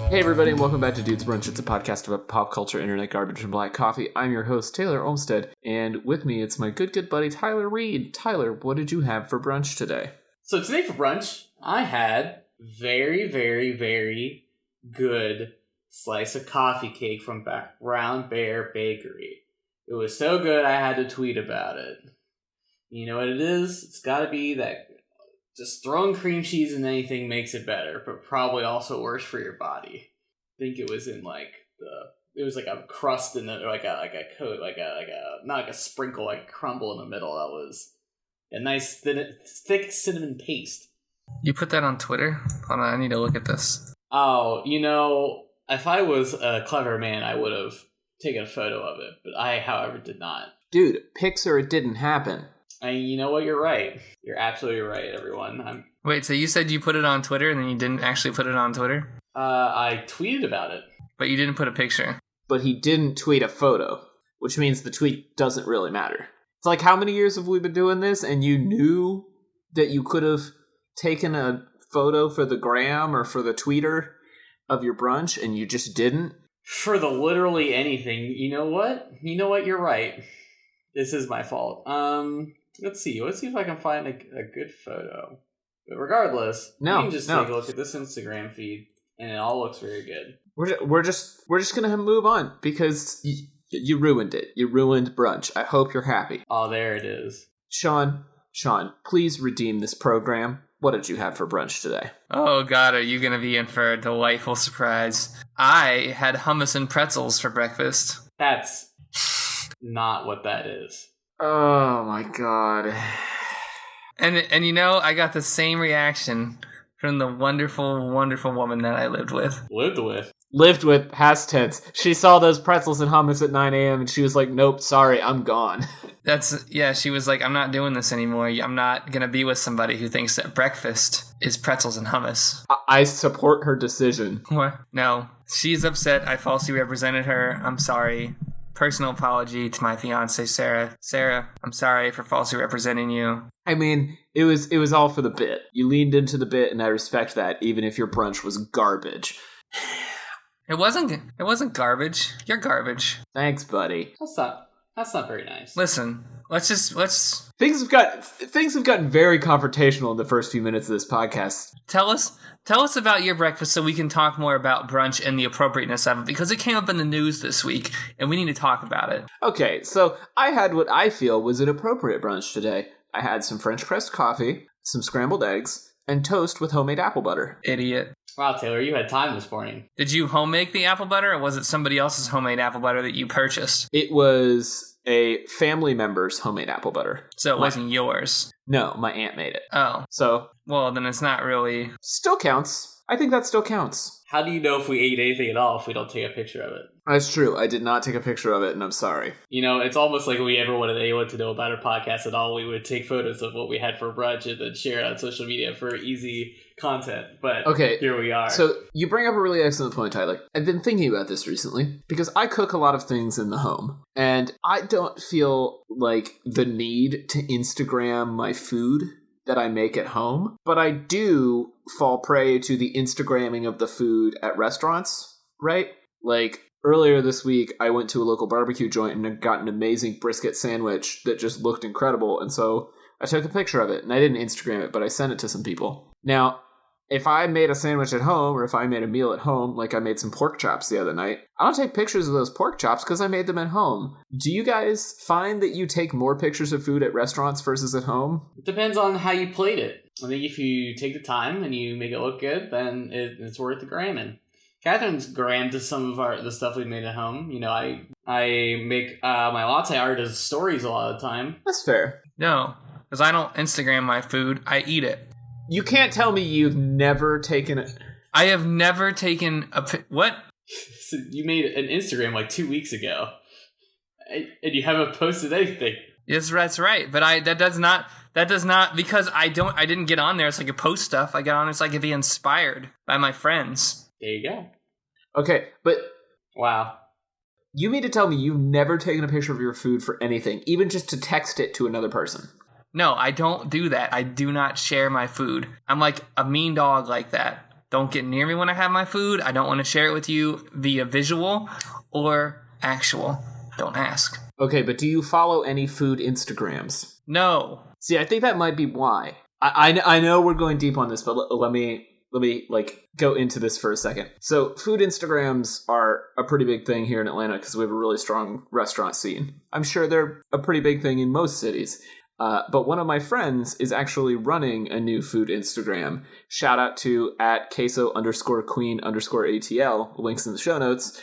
Hey everybody, and welcome back to Dude's Brunch. It's a podcast about pop culture, internet garbage, and black coffee. I'm your host, Taylor Olmstead, and with me it's my good buddy, Tyler Reed. Tyler, what did you have for brunch today? So today for brunch, I had very good slice of coffee cake from Brown Bear Bakery. It was so good I had to tweet about it. You know what it is? It's gotta be that just throwing cream cheese in anything makes it better, but probably also worse for your body. I think it was in it was like a crust in the, or like a coat, not like a sprinkle, like a crumble in the middle. That was a nice thick cinnamon paste. You put that on Twitter? Hold on, I need to look at this. Oh, if I was a clever man, I would have taken a photo of it, but I, however, did not. Dude, pics or it didn't happen. You know what? You're right. You're absolutely right, everyone. Wait, so you said you put it on Twitter and then you didn't actually put it on Twitter? I tweeted about it. But you didn't put a picture. But he didn't tweet a photo, which means the tweet doesn't really matter. It's like, how many years have we been doing this, and you knew that you could have taken a photo for the gram or for the tweeter of your brunch, and you just didn't? For the literally anything. You know what? You're right. This is my fault. Let's see if I can find a good photo. But regardless, we can just take a look at this Instagram feed, and it all looks very good. We're just gonna move on because you ruined it. You ruined brunch. I hope you're happy. Oh, there it is. Sean, please redeem this program. What did you have for brunch today? Oh God, are you gonna be in for a delightful surprise? I had hummus and pretzels for breakfast. That's not what that is. Oh my God. And I got the same reaction from the wonderful woman that I lived with. Lived with, past tense. She saw those pretzels and hummus at 9 a.m. and she was like, nope, sorry, I'm gone. She was like, I'm not doing this anymore. I'm not going to be with somebody who thinks that breakfast is pretzels and hummus. I support her decision. What? No. She's upset. I falsely represented her. I'm sorry. Personal apology to my fiance, Sarah. Sarah, I'm sorry for falsely representing you. I mean, it was all for the bit. You leaned into the bit, and I respect that, even if your brunch was garbage. It wasn't garbage. You're garbage. Thanks, buddy. That's not very nice. Listen, let's Things have gotten very confrontational in the first few minutes of this podcast. Tell us about your breakfast so we can talk more about brunch and the appropriateness of it, because it came up in the news this week and we need to talk about it. Okay, so I had what I feel was an appropriate brunch today. I had some French press coffee, some scrambled eggs, and toast with homemade apple butter. Idiot. Wow, Taylor, you had time this morning. Did you home make the apple butter, or was it somebody else's homemade apple butter that you purchased? It was a family member's homemade apple butter. So it wasn't yours? No, my aunt made it. Oh. So. Well, then it's not really. Still counts. I think that still counts. How do you know if we ate anything at all if we don't take a picture of it? That's true. I did not take a picture of it, and I'm sorry. It's almost like if we ever wanted anyone to know about our podcast at all, we would take photos of what we had for brunch and then share it on social media for easy content. But okay, here we are. So you bring up a really excellent point, Tyler. I've been thinking about this recently because I cook a lot of things in the home, and I don't feel like the need to Instagram my food that I make at home, but I do fall prey to the Instagramming of the food at restaurants, right? Like, earlier this week, I went to a local barbecue joint and got an amazing brisket sandwich that just looked incredible, and so I took a picture of it, and I didn't Instagram it, but I sent it to some people. Now, if I made a sandwich at home, or if I made a meal at home, like I made some pork chops the other night, I don't take pictures of those pork chops because I made them at home. Do you guys find that you take more pictures of food at restaurants versus at home? It depends on how you plate it. I think if you take the time and you make it look good, then it's worth the gramming. Catherine's grammed some of the stuff we made at home. I make my latte art as stories a lot of the time. That's fair. No, because I don't Instagram my food. I eat it. You can't tell me you've never taken it. I have never taken what? So you made an Instagram like 2 weeks ago, and you haven't posted anything. Yes, that's right. But that does not because I didn't get on there so I could post stuff. I got on there so I could be inspired by my friends. There you go. Okay, but wow. You mean to tell me you've never taken a picture of your food for anything, even just to text it to another person? No, I don't do that. I do not share my food. I'm like a mean dog like that. Don't get near me when I have my food. I don't want to share it with you via visual or actual. Don't ask. Okay, but do you follow any food Instagrams? No. See, I think that might be why. I know we're going deep on this, but let me like go into this for a second. So food Instagrams are a pretty big thing here in Atlanta because we have a really strong restaurant scene. I'm sure they're a pretty big thing in most cities. But one of my friends is actually running a new food Instagram. Shout out to @queso_queen_ATL. Links in the show notes.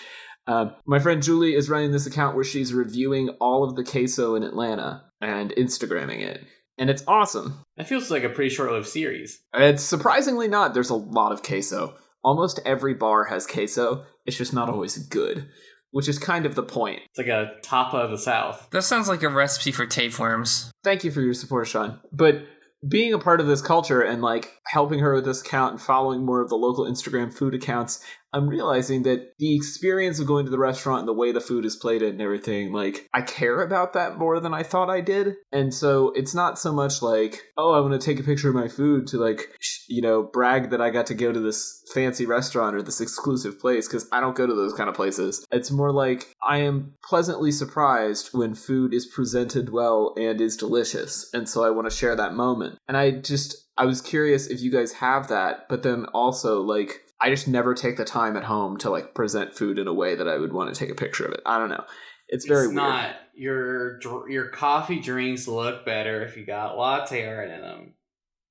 My friend Julie is running this account where she's reviewing all of the queso in Atlanta and Instagramming it. And it's awesome. That feels like a pretty short-lived series. It's surprisingly not. There's a lot of queso. Almost every bar has queso. It's just not always good, which is kind of the point. It's like a tapa of the South. That sounds like a recipe for tapeworms. Thank you for your support, Sean. But being a part of this culture and like helping her with this account and following more of the local Instagram food accounts, I'm realizing that the experience of going to the restaurant and the way the food is plated and everything, like, I care about that more than I thought I did. And so it's not so much like, oh, I want to take a picture of my food to like, brag that I got to go to this fancy restaurant or this exclusive place, because I don't go to those kind of places. It's more like I am pleasantly surprised when food is presented well and is delicious. And so I want to share that moment. And I was curious if you guys have that, but then also like, I just never take the time at home to like present food in a way that I would want to take a picture of it. I don't know. It's very weird. Not your coffee drinks look better if you got latte art in them.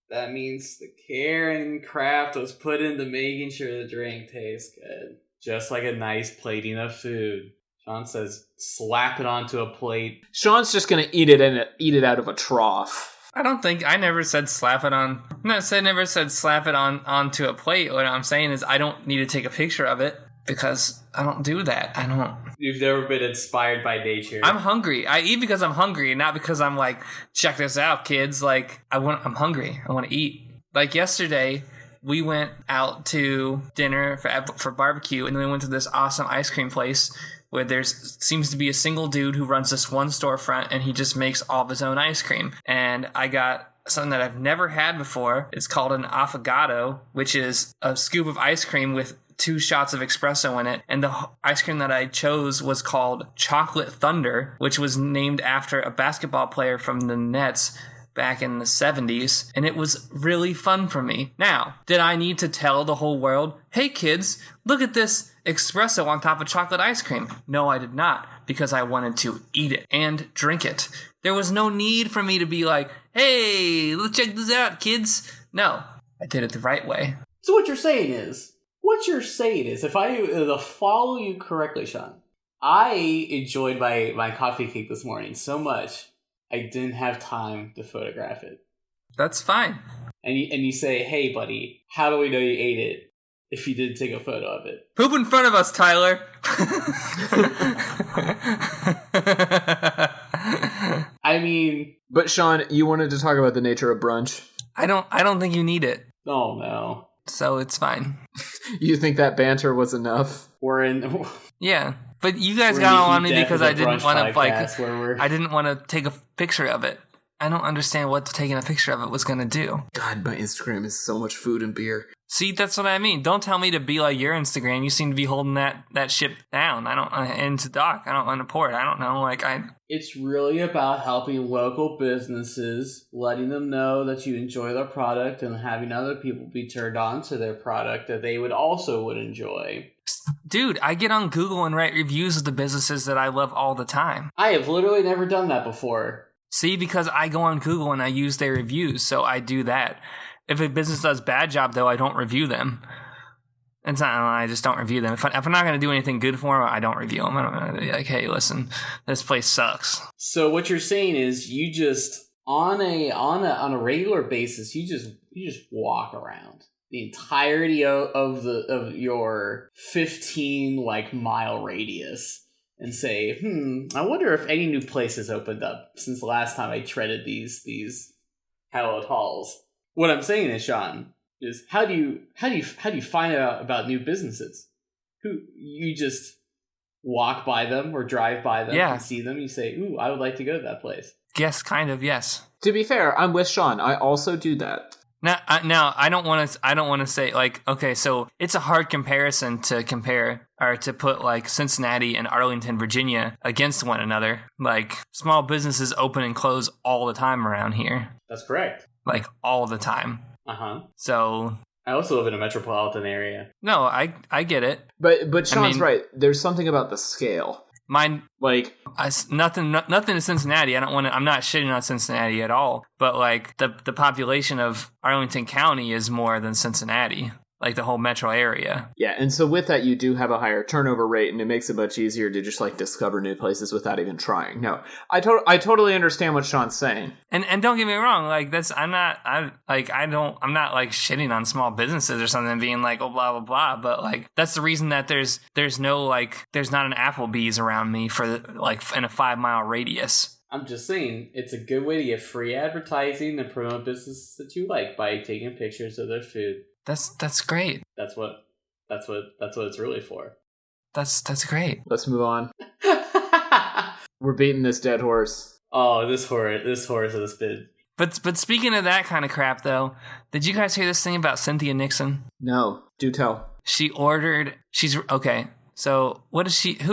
That means the care and craft was put into making sure the drink tastes good. Just like a nice plating of food. Sean says, slap it onto a plate. Sean's just gonna eat it out of a trough. I never said slap it on. Never said slap it onto a plate. What I'm saying is I don't need to take a picture of it because I don't do that. I don't. You've never been inspired by nature. I'm hungry. I eat because I'm hungry, not because I'm like, check this out, kids. Like I'm hungry. I want to eat. Like yesterday, we went out to dinner for barbecue, and then we went to this awesome ice cream place where there seems to be a single dude who runs this one storefront, and he just makes all of his own ice cream. And I got something that I've never had before. It's called an affogato, which is a scoop of ice cream with 2 shots of espresso in it. And the ice cream that I chose was called Chocolate Thunder, which was named after a basketball player from the Nets back in the 70s, and it was really fun for me. Now, did I need to tell the whole world, hey kids, look at this espresso on top of chocolate ice cream? No, I did not, because I wanted to eat it and drink it. There was no need for me to be like, hey, let's check this out, kids. No, I did it the right way. So what you're saying is, if I follow you correctly, Sean, I enjoyed my coffee cake this morning so much, I didn't have time to photograph it. That's fine. And you say, hey, buddy, how do we know you ate it if you didn't take a photo of it? Poop in front of us, Tyler. I mean... But Sean, you wanted to talk about the nature of brunch. I don't think you need it. Oh, no. So it's fine. You think that banter was enough? Yeah. But you guys got on me because I didn't want to take a picture of it. I don't understand what taking a picture of it was going to do. God, my Instagram is so much food and beer. See, that's what I mean. Don't tell me to be like your Instagram. You seem to be holding that ship down. And to dock. I don't want to port. I don't know. It's really about helping local businesses, letting them know that you enjoy their product and having other people be turned on to their product that they would enjoy. Dude, I get on Google and write reviews of the businesses that I love all the time. I have literally never done that before. See, because I go on Google and I use their reviews, so I do that. If a business does a bad job, though, I don't review them. I just don't review them. If I'm not going to do anything good for them, I don't review them. I'm going to be like, hey, listen, this place sucks. So what you're saying is you just, on a regular basis, you just walk around the entirety of your 15 mile radius and say, I wonder if any new places opened up since the last time I treaded these hallowed halls. What I'm saying is, Sean, is how do you find out about new businesses? Who you just walk by them or drive by them and see them? You say, ooh, I would like to go to that place. Yes, kind of, yes. To be fair, I'm with Sean. I also do that. Now, I don't want to. I don't want to say like, okay, so it's a hard comparison to compare or to put like Cincinnati and Arlington, Virginia, against one another. Like small businesses open and close all the time around here. That's correct. Like all the time. So I also live in a metropolitan area. no, I get it. But Sean's right. There's something about the scale. Mine, like nothing in Cincinnati. I'm not shitting on Cincinnati at all. But like the population of Arlington County is more than Cincinnati. Like the whole metro area. Yeah, and so with that, you do have a higher turnover rate, and it makes it much easier to just like discover new places without even trying. No, I totally understand what Sean's saying. And don't get me wrong, like I'm not like shitting on small businesses or something, being like, oh blah blah blah. But like that's the reason that there's not an Applebee's around me for like in a 5-mile radius. I'm just saying, it's a good way to get free advertising and promote businesses that you like by taking pictures of their food. That's great. That's what it's really for. That's great. Let's move on. We're beating this dead horse. Oh, this horse has been. But speaking of that kind of crap, though, did you guys hear this thing about Cynthia Nixon? No, do tell. She's okay. So who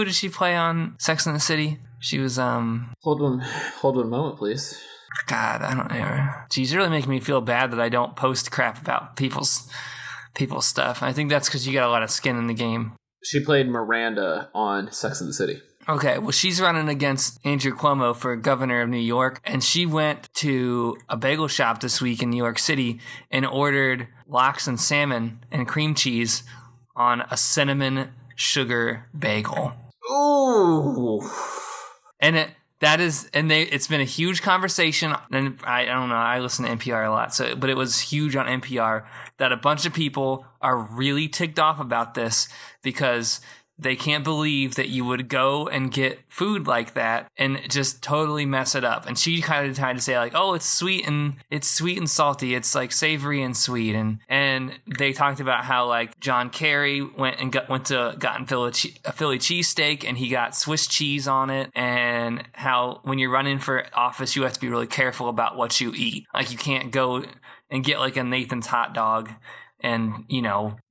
did she play on Sex and the City? She was Hold one moment, please. God, I don't know. She's really making me feel bad that I don't post crap about people's stuff. I think that's because you got a lot of skin in the game. She played Miranda on Sex and the City. Okay, well, she's running against Andrew Cuomo for governor of New York, and she went to a bagel shop this week in New York City and ordered lox and salmon and cream cheese on a cinnamon sugar bagel. Ooh. And it's been a huge conversation, and I don't know, I listen to NPR a lot, but it was huge on NPR that a bunch of people are really ticked off about this because they can't believe that you would go and get food like that and just totally mess it up. And she kind of tried to say like, oh, it's sweet and salty. It's like savory and sweet. And they talked about how like John Kerry went and got a Philly cheesesteak and he got Swiss cheese on it. And how when you're running for office, you have to be really careful about what you eat. Like you can't go and get like a Nathan's hot dog and,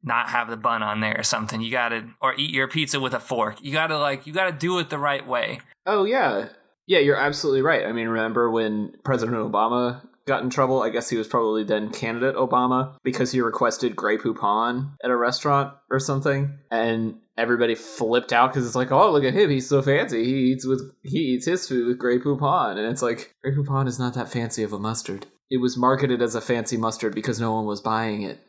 not have the bun on there or something. You gotta, or eat your pizza with a fork. You gotta do it the right way. Oh, yeah. Yeah, you're absolutely right. I mean, remember when President Obama got in trouble? I guess he was probably then candidate Obama because he requested Grey Poupon at a restaurant or something. And everybody flipped out because it's like, oh, look at him. He's so fancy. He eats his food with Grey Poupon. And it's like, Grey Poupon is not that fancy of a mustard. It was marketed as a fancy mustard because no one was buying it.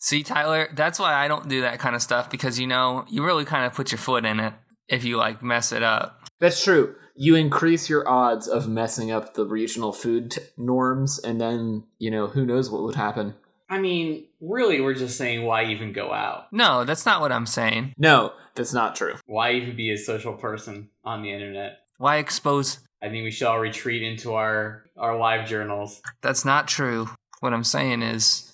See, Tyler, that's why I don't do that kind of stuff because, you really kind of put your foot in it if you, mess it up. That's true. You increase your odds of messing up the regional food norms, and then, who knows what would happen. I mean, really, we're just saying why even go out? No, that's not what I'm saying. No, that's not true. Why even be a social person on the internet? Why expose... I think we should all retreat into our live journals. That's not true. What I'm saying is...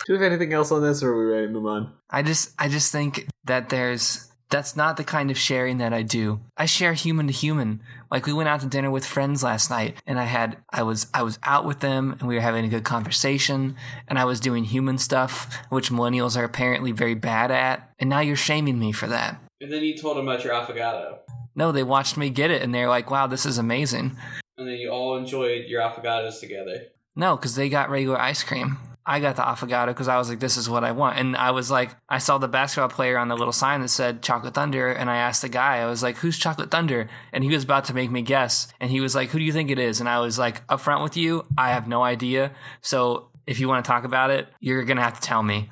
Do we have anything else on this, or are we ready to move on? I just think that that's not the kind of sharing that I do. I share human to human. Like we went out to dinner with friends last night, and I was out with them, and we were having a good conversation, and I was doing human stuff, which millennials are apparently very bad at, and now you're shaming me for that. And then you told them about your affogato. No, they watched me get it, and they're like, wow, this is amazing. And then you all enjoyed your affogatos together. No, because they got regular ice cream. I got the affogato because I was like, this is what I want. And I was like, I saw the basketball player on the little sign that said Chocolate Thunder. And I asked the guy, I was like, who's Chocolate Thunder? And he was about to make me guess. And he was like, who do you think it is? And I was like, up front with you, I have no idea. So if you want to talk about it, you're going to have to tell me.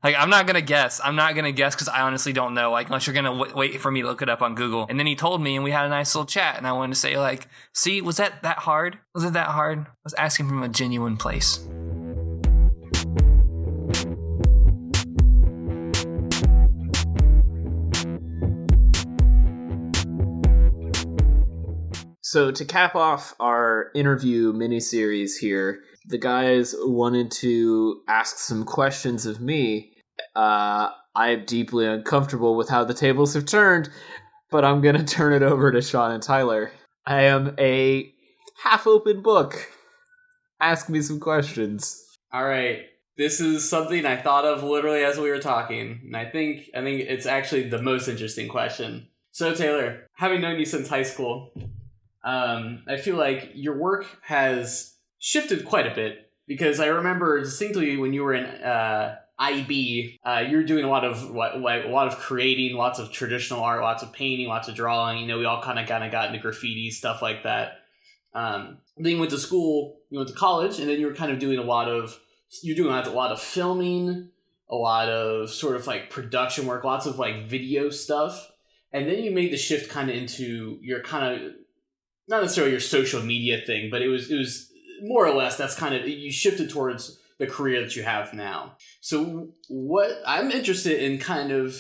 I'm not going to guess. I'm not going to guess because I honestly don't know. Unless you're going to wait for me to look it up on Google. And then he told me and we had a nice little chat. And I wanted to say see, was that hard? Was it that hard? I was asking from a genuine place. So to cap off our interview miniseries here, the guys wanted to ask some questions of me. I'm deeply uncomfortable with how the tables have turned, but I'm going to turn it over to Sean and Tyler. I am a half-open book. Ask me some questions. All right. This is something I thought of literally as we were talking, and I think it's actually the most interesting question. So, Taylor, having known you since high school, I feel like your work has shifted quite a bit, because I remember distinctly when you were in IB, you were doing a lot of creating, lots of traditional art, lots of painting, lots of drawing. You know, we all kind of got into graffiti, stuff like that. Then you went to school, you went to college, and then you were kind of doing a lot of filming, a lot of sort of like production work, lots of like video stuff. And then you made the shift kind of into your kind of, not necessarily your social media thing, but it was more or less, that's kind of, you shifted towards the career that you have now. So what I'm interested in, kind of,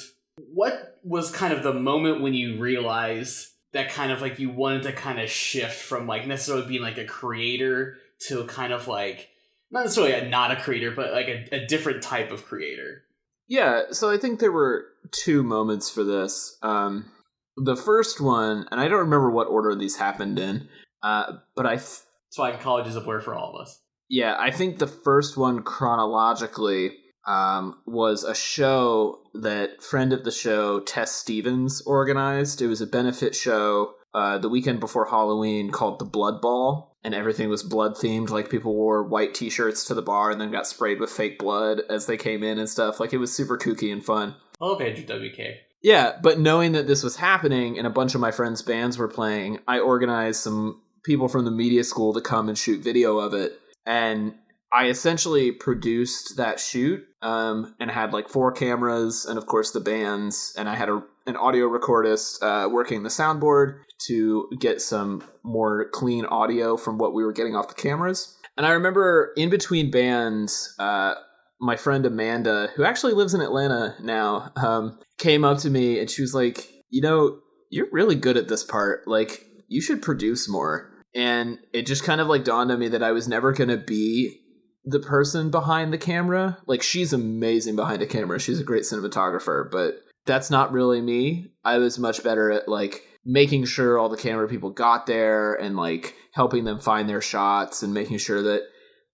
what was kind of the moment when you realized that kind of like you wanted to kind of shift from like necessarily being like a creator to kind of like, not necessarily not a creator, but like a different type of creator? Yeah, so I think there were two moments for this. The first one, and I don't remember what order these happened in, but that's why college is a blur for all of us. Yeah, I think the first one chronologically was a show that friend of the show, Tess Stevens, organized. It was a benefit show the weekend before Halloween called The Blood Ball, and everything was blood themed. Like, people wore white t-shirts to the bar and then got sprayed with fake blood as they came in and stuff. Like, it was super kooky and fun. I love Andrew WK. Yeah, but knowing that this was happening and a bunch of my friends' bands were playing, I organized some people from the media school to come and shoot video of it. And I essentially produced that shoot and had like 4 cameras and, of course, the bands. And I had an audio recordist working the soundboard to get some more clean audio from what we were getting off the cameras. And I remember in between bands, my friend Amanda, who actually lives in Atlanta now, came up to me and she was like, you know, you're really good at this part. Like, you should produce more. And it just kind of like dawned on me that I was never going to be the person behind the camera. Like, she's amazing behind a camera. She's a great cinematographer, but that's not really me. I was much better at like making sure all the camera people got there and like helping them find their shots and making sure that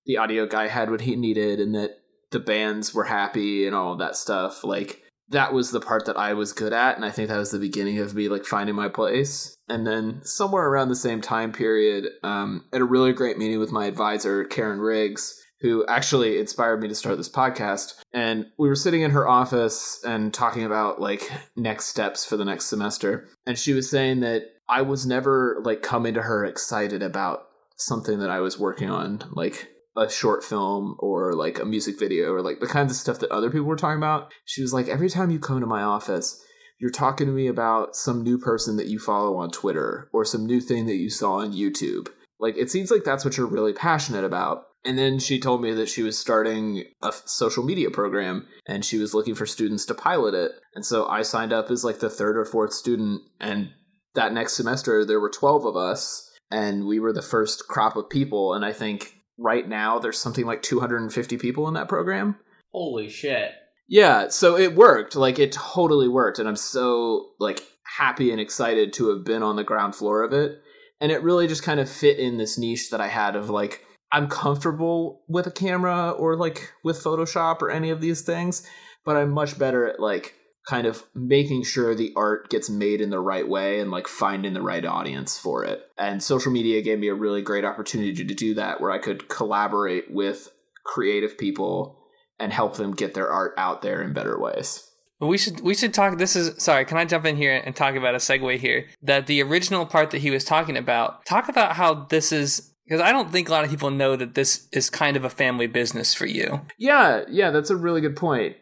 the audio guy had what he needed and that the bands were happy and all of that stuff. Like, that was the part that I was good at, and I think that was the beginning of me like finding my place. And then somewhere around the same time period, at a really great meeting with my advisor, Karen Riggs, who actually inspired me to start this podcast, and we were sitting in her office and talking about like next steps for the next semester, and she was saying that I was never like coming to her excited about something that I was working on, like a short film or like a music video or like the kinds of stuff that other people were talking about. She was like, every time you come to my office, you're talking to me about some new person that you follow on Twitter or some new thing that you saw on YouTube. Like, it seems like that's what you're really passionate about. And then she told me that she was starting a social media program and she was looking for students to pilot it. And so I signed up as like the 3rd or 4th student. And that next semester, there were 12 of us and we were the first crop of people. And I think right now there's something like 250 people in that program. Holy shit. Yeah, so it worked. Like, it totally worked. And I'm so like happy and excited to have been on the ground floor of it. And it really just kind of fit in this niche that I had of like, I'm comfortable with a camera or like with Photoshop or any of these things, but I'm much better at like kind of making sure the art gets made in the right way and like finding the right audience for it. And social media gave me a really great opportunity to do that, where I could collaborate with creative people and help them get their art out there in better ways. We should talk. Sorry, can I jump in here and talk about a segue here? That the original part that he was talking about, talk about how this is, because I don't think a lot of people know that this is kind of a family business for you. Yeah, that's a really good point.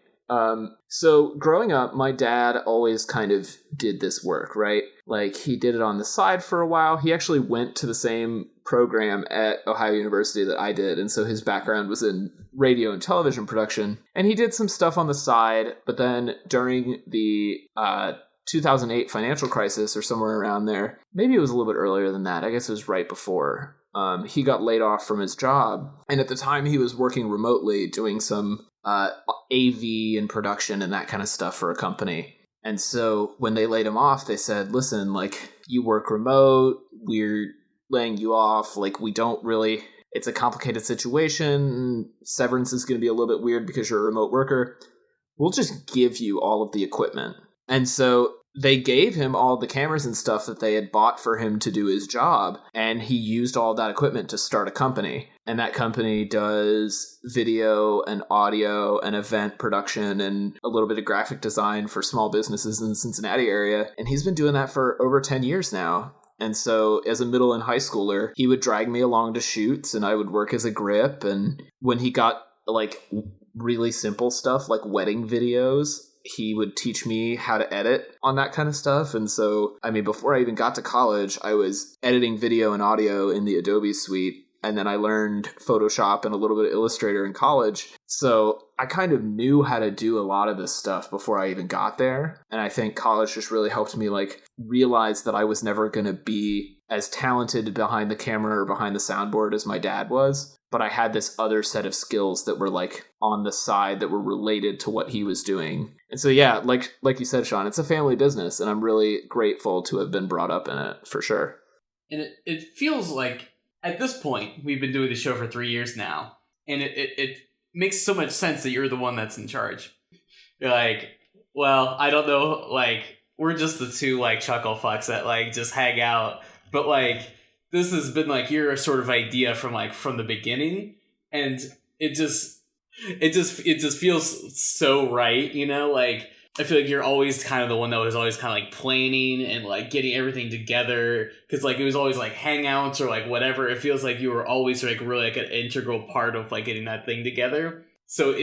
So growing up, my dad always kind of did this work, right? Like, he did it on the side for a while. He actually went to the same program at Ohio University that I did. And so his background was in radio and television production. And he did some stuff on the side. But then during the 2008 financial crisis, or somewhere around there, maybe it was a little bit earlier than that. I guess it was right before. He got laid off from his job. And at the time, he was working remotely doing some AV and production and that kind of stuff for a company. And so when they laid him off, they said, listen, like, you work remote, we're laying you off, like, we don't really it's a complicated situation. Severance is going to be a little bit weird because you're a remote worker. We'll just give you all of the equipment. And so they gave him all the cameras and stuff that they had bought for him to do his job, and he used all that equipment to start a company. And that company does video and audio and event production and a little bit of graphic design for small businesses in the Cincinnati area. And he's been doing that for over 10 years now. And so as a middle and high schooler, he would drag me along to shoots and I would work as a grip. And when he got like really simple stuff like wedding videos, he would teach me how to edit on that kind of stuff. And so, I mean, before I even got to college, I was editing video and audio in the Adobe suite. And then I learned Photoshop and a little bit of Illustrator in college. So I kind of knew how to do a lot of this stuff before I even got there. And I think college just really helped me like realize that I was never going to be as talented behind the camera or behind the soundboard as my dad was. But I had this other set of skills that were like on the side that were related to what he was doing. And so, yeah, like you said, Sean, it's a family business. And I'm really grateful to have been brought up in it for sure. And it feels like at this point, we've been doing the show for 3 years now. And it makes so much sense that you're the one that's in charge. You're like, well, I don't know, like, we're just the two, like, chuckle fucks that, like, just hang out. But, like, this has been, like, your sort of idea from the beginning. And it just feels so right, you know? Like, I feel like you're always kind of the one that was always kind of, like, planning and, like, getting everything together. Because, like, it was always, like, hangouts or, like, whatever. It feels like you were always, like, really, like, an integral part of, like, getting that thing together. So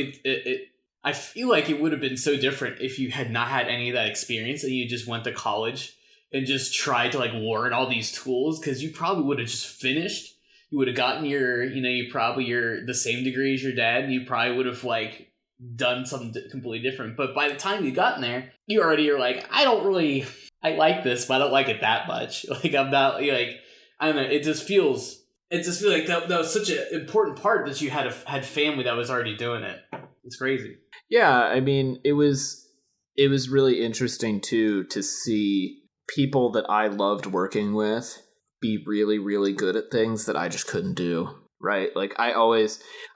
I feel like it would have been so different if you had not had any of that experience and you just went to college and just tried to, like, learn all these tools. Because you probably would have just finished. You would have gotten your the same degree as your dad. And you probably would have, like, done something completely different. But by the time you got in there, you're like, I like this, but I don't like it that much. Like, I'm not, like, I don't know, it just feels like that was such an important part that you had family that was already doing it. It's crazy. Yeah, I mean, it was really interesting too to see people that I loved working with be really, really good at things that I just couldn't do. Right? Like I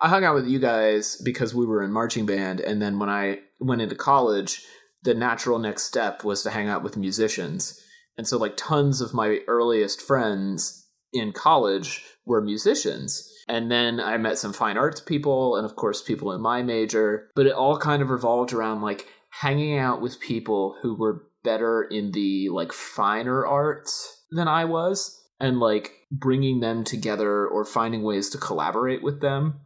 hung out with you guys because we were in marching band. And then when I went into college, the natural next step was to hang out with musicians. And so like tons of my earliest friends in college were musicians. And then I met some fine arts people and of course people in my major, but it all kind of revolved around like hanging out with people who were better in the like finer arts than I was. And like bringing them together or finding ways to collaborate with them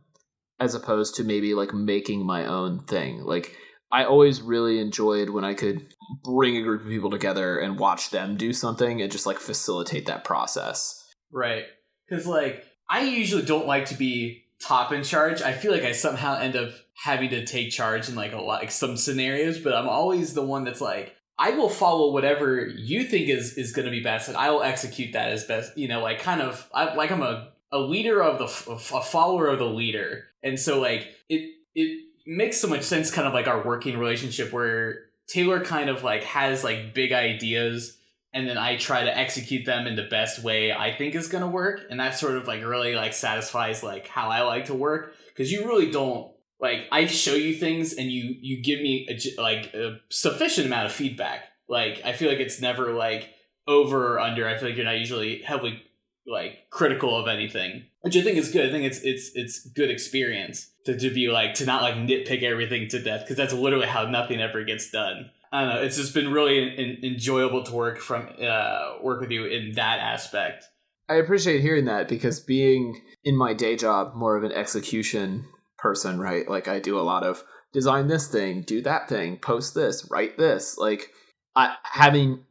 as opposed to maybe like making my own thing. Like I always really enjoyed when I could bring a group of people together and watch them do something and just like facilitate that process. Right. Because like I usually don't like to be top in charge. I feel like I somehow end up having to take charge in like some scenarios, but I'm always the one that's like, I will follow whatever you think is going to be best, and I will execute that as best. You know, like kind of, I'm a leader of a follower of the leader, and so like it makes so much sense, kind of like our working relationship where Taylor kind of like has like big ideas, and then I try to execute them in the best way I think is going to work, and that sort of like really like satisfies like how I like to work because you really don't. Like, I show you things and you give me a sufficient amount of feedback. Like, I feel like it's never, like, over or under. I feel like you're not usually heavily, like, critical of anything. Which I think is good. I think it's good experience to be, like, to not, like, nitpick everything to death. Because that's literally how nothing ever gets done. I don't know. It's just been really enjoyable to work with you in that aspect. I appreciate hearing that because being in my day job more of an execution person, right? Like I do a lot of design this thing, do that thing, post this, write this. Like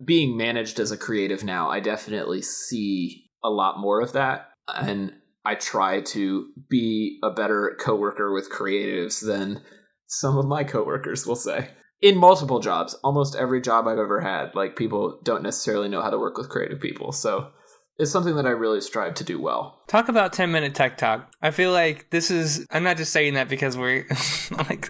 being managed as a creative now, I definitely see a lot more of that. And I try to be a better coworker with creatives than some of my coworkers will say. In multiple jobs, almost every job I've ever had, like people don't necessarily know how to work with creative people. So it's something that I really strive to do well. Talk about 10-minute tech talk. I feel like I'm not just saying that because we're like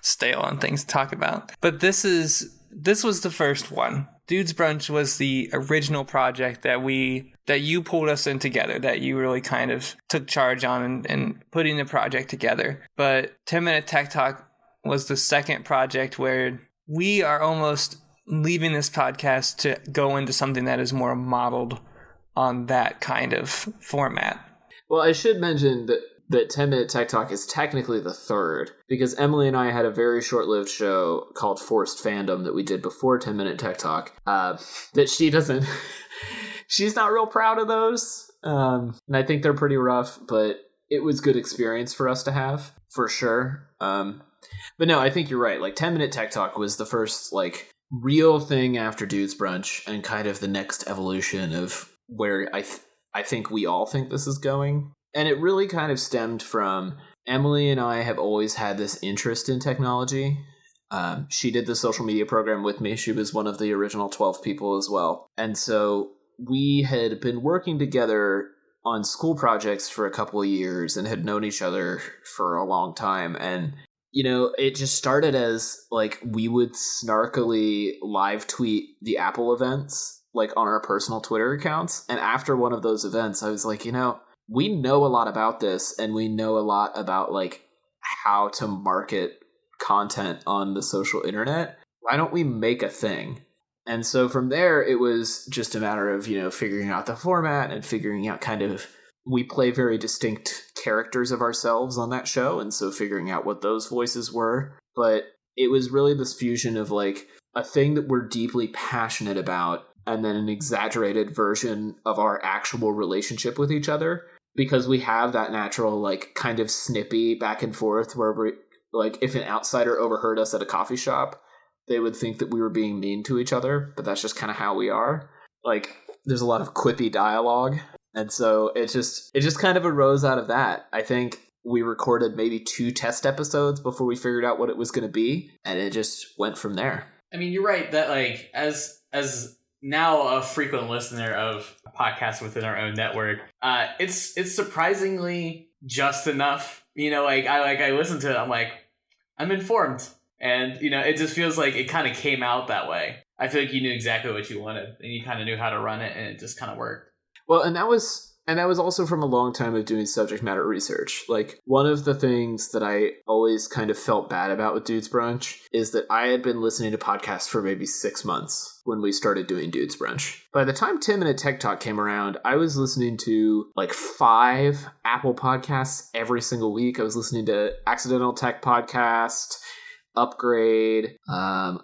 stale on things to talk about, but this was the first one. Dude's Brunch was the original project that we that you pulled us in together, that you really kind of took charge on and putting the project together. But 10 Minute Tech Talk was the second project where we are almost leaving this podcast to go into something that is more modeled on that kind of format. Well, I should mention that 10 Minute Tech Talk is technically the third, because Emily and I had a very short-lived show called Forced Fandom that we did before 10 Minute Tech Talk, that she doesn't... she's not real proud of those, and I think they're pretty rough, but it was good experience for us to have, for sure. But no, I think you're right. Like, 10 Minute Tech Talk was the first, like, real thing after Dude's Brunch, and kind of the next evolution of where I think we all think this is going. And it really kind of stemmed from Emily and I have always had this interest in technology. She did the social media program with me. She was one of the original 12 people as well. And so we had been working together on school projects for a couple of years and had known each other for a long time. And, you know, it just started as, like, we would snarkily live tweet the Apple events, like, on our personal Twitter accounts. And after one of those events, I was like, you know, we know a lot about this, and we know a lot about, like, how to market content on the social internet. Why don't we make a thing? And so from there, it was just a matter of, you know, figuring out the format and figuring out kind of, we play very distinct characters of ourselves on that show, and so figuring out what those voices were. But it was really this fusion of, like, a thing that we're deeply passionate about, and then an exaggerated version of our actual relationship with each other, because we have that natural, like, kind of snippy back and forth where we, like, if an outsider overheard us at a coffee shop, they would think that we were being mean to each other, but that's just kind of how we are. Like, there's a lot of quippy dialogue, and so it just kind of arose out of that. I think we recorded maybe 2 test episodes before we figured out what it was going to be, and it just went from there. I mean, you're right that, like, as now a frequent listener of podcasts within our own network, it's surprisingly just enough. You know, I listen to it, I'm like, I'm informed. And, you know, it just feels like it kind of came out that way. I feel like you knew exactly what you wanted, and you kind of knew how to run it, and it just kind of worked. Well, and that was also from a long time of doing subject matter research. Like, one of the things that I always kind of felt bad about with Dude's Brunch is that I had been listening to podcasts for maybe 6 months when we started doing Dude's Brunch. By the time 10 Minute Tech Talk came around, I was listening to like 5 Apple podcasts every single week. I was listening to Accidental Tech Podcast, Upgrade,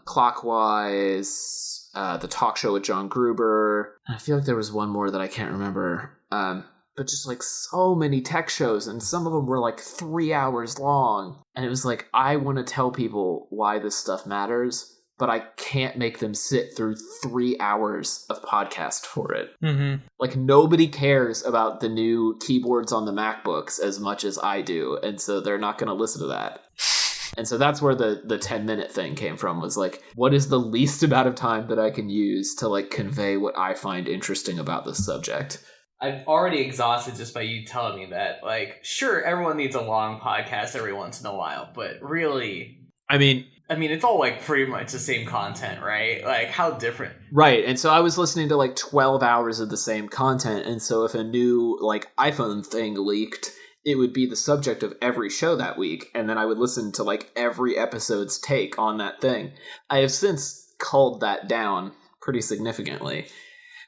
Clockwise, the Talk Show with John Gruber. I feel like there was one more that I can't remember. But just like so many tech shows, and some of them were like 3 hours long. And it was like, I want to tell people why this stuff matters, but I can't make them sit through 3 hours of podcast for it. Mm-hmm. Like, nobody cares about the new keyboards on the MacBooks as much as I do, and so they're not going to listen to that. And so that's where the 10-minute thing came from, was like, what is the least amount of time that I can use to, like, convey what I find interesting about this subject? I've already exhausted just by you telling me that. Like, sure, everyone needs a long podcast every once in a while, but really, I mean, it's all, like, pretty much the same content, right? Like, how different? Right, and so I was listening to, like, 12 hours of the same content, and so if a new, like, iPhone thing leaked, it would be the subject of every show that week, and then I would listen to, like, every episode's take on that thing. I have since culled that down pretty significantly,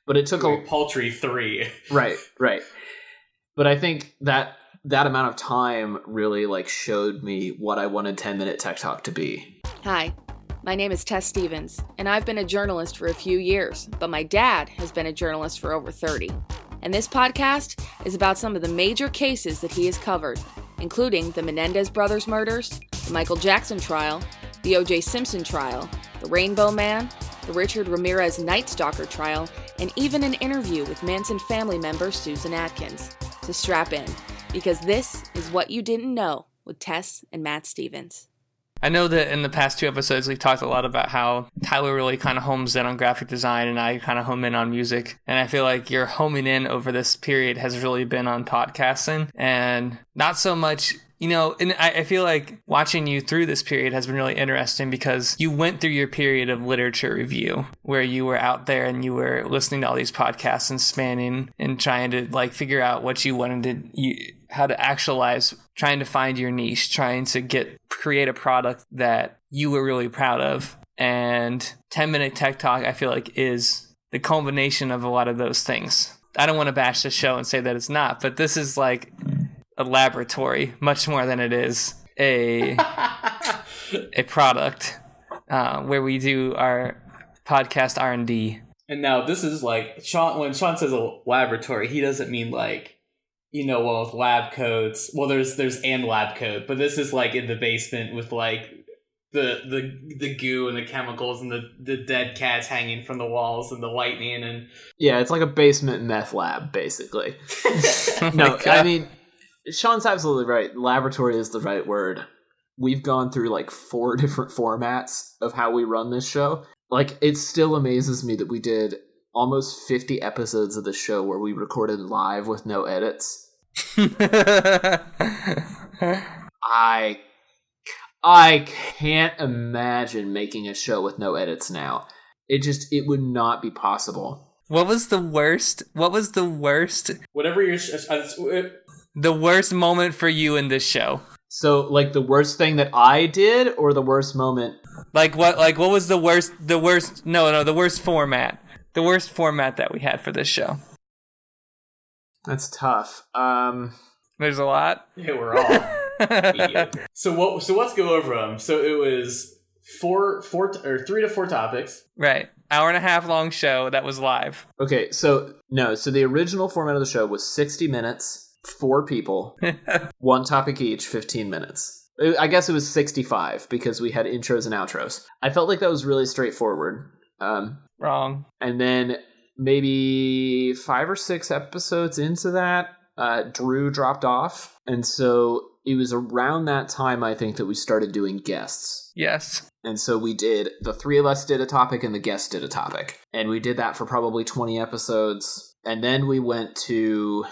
but it took a paltry 3. Right. But I think that amount of time really, like, showed me what I wanted 10 Minute Tech Talk to be. Hi, my name is Tess Stevens, and I've been a journalist for a few years, but my dad has been a journalist for over 30. And this podcast is about some of the major cases that he has covered, including the Menendez brothers murders, the Michael Jackson trial, the O.J. Simpson trial, the Rainbow Man, the Richard Ramirez Night Stalker trial, and even an interview with Manson family member Susan Atkins. So strap in, because this is What You Didn't Know with Tess and Matt Stevens. I know that in the past 2 episodes, we've talked a lot about how Tyler really kind of homes in on graphic design and I kind of home in on music. And I feel like your homing in over this period has really been on podcasting and not so much You know, and I feel like watching you through this period has been really interesting because you went through your period of literature review where you were out there and you were listening to all these podcasts and spanning and trying to like figure out what you wanted to, how to actualize, trying to find your niche, trying to create a product that you were really proud of. And 10-Minute Tech Talk, I feel like, is the culmination of a lot of those things. I don't want to bash the show and say that it's not, but this is like a laboratory much more than it is a product where we do our podcast R&D. And now this is like Sean. When Sean says a laboratory, he doesn't mean like, you know, well, with lab coats. Well, there's and lab coat, but this is like in the basement with like the goo and the chemicals and the dead cats hanging from the walls and the lightning and yeah, it's like a basement meth lab basically. No, I mean, Sean's absolutely right. Laboratory is the right word. We've gone through like 4 different formats of how we run this show. Like, it still amazes me that we did almost 50 episodes of the show where we recorded live with no edits. I can't imagine making a show with no edits now. It would not be possible. What was the worst? whatever your The worst moment for you in this show? So, like, the worst thing that I did, or the worst moment? Like what was the worst format. The worst format that we had for this show. That's tough. There's a lot. Yeah, we're all mediocre. So let's go over them. So it was 3 to 4 topics. Right. Hour and a half long show that was live. Okay, so the original format of the show was 60 minutes, 4 people, 1 topic each, 15 minutes. I guess it was 65 because we had intros and outros. I felt like that was really straightforward. Wrong. And then maybe 5 or 6 episodes into that, Drew dropped off. And so it was around that time, I think, that we started doing guests. Yes. And so the 3 of us did a topic and the guest did a topic. And we did that for probably 20 episodes. And then we went to...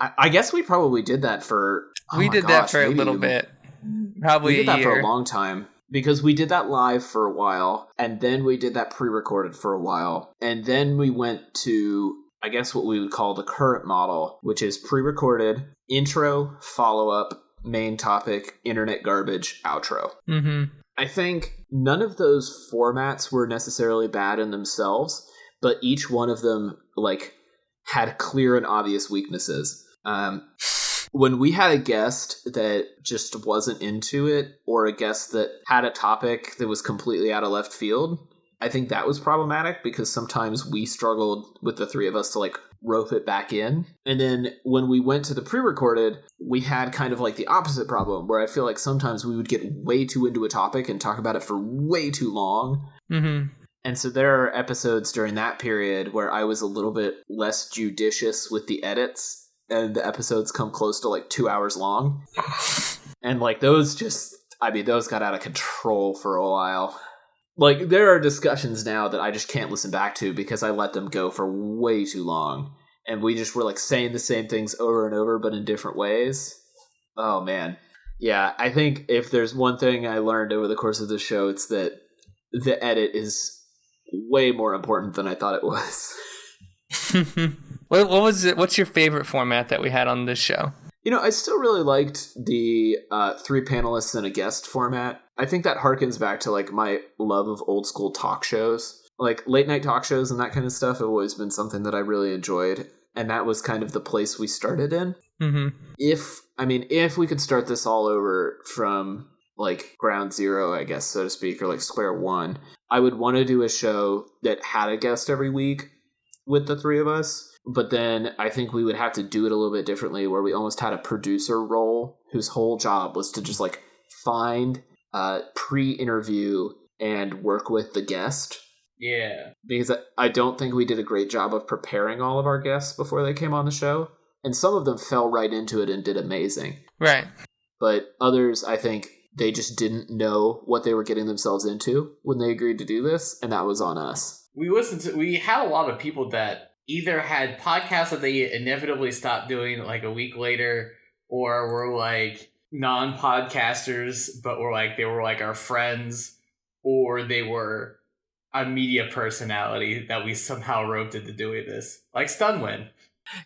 I guess we probably did that for... that for a little bit. Probably a year. We did that for a long time. Because we did that live for a while. And then we did that pre-recorded for a while. And then we went to, I guess, what we would call the current model, which is pre-recorded, intro, follow-up, main topic, internet garbage, outro. Mm-hmm. I think none of those formats were necessarily bad in themselves, but each one of them, like, had clear and obvious weaknesses. When we had a guest that just wasn't into it, or a guest that had a topic that was completely out of left field, I think that was problematic because sometimes we struggled with the 3 of us to, like, rope it back in. And then when we went to the pre-recorded, we had kind of like the opposite problem where I feel like sometimes we would get way too into a topic and talk about it for way too long. Mm-hmm. And so there are episodes during that period where I was a little bit less judicious with the edits, and the episodes come close to like 2 hours long. And like those got out of control for a while. Like, there are discussions now that I just can't listen back to because I let them go for way too long. And we just were, like, saying the same things over and over, but in different ways. Oh, man. Yeah, I think if there's one thing I learned over the course of the show, it's that the edit is way more important than I thought it was. What was it? What's your favorite format that we had on this show? You know, I still really liked the 3 panelists and a guest format. I think that harkens back to, like, my love of old school talk shows. Like, late night talk shows and that kind of stuff have always been something that I really enjoyed. And that was kind of the place we started in. Mm-hmm. If we could start this all over from, like, ground zero, I guess, so to speak, or, like, square one, I would want to do a show that had a guest every week with the 3 of us. But then I think we would have to do it a little bit differently, where we almost had a producer role whose whole job was to just, like, find, pre-interview and work with the guest. Yeah. Because I don't think we did a great job of preparing all of our guests before they came on the show. And some of them fell right into it and did amazing. Right. But others, I think, they just didn't know what they were getting themselves into when they agreed to do this, and that was on us. We had a lot of people that either had podcasts that they inevitably stopped doing like a week later, or were like non-podcasters, but they were like our friends, or they were a media personality that we somehow roped into doing this, like Stunwin.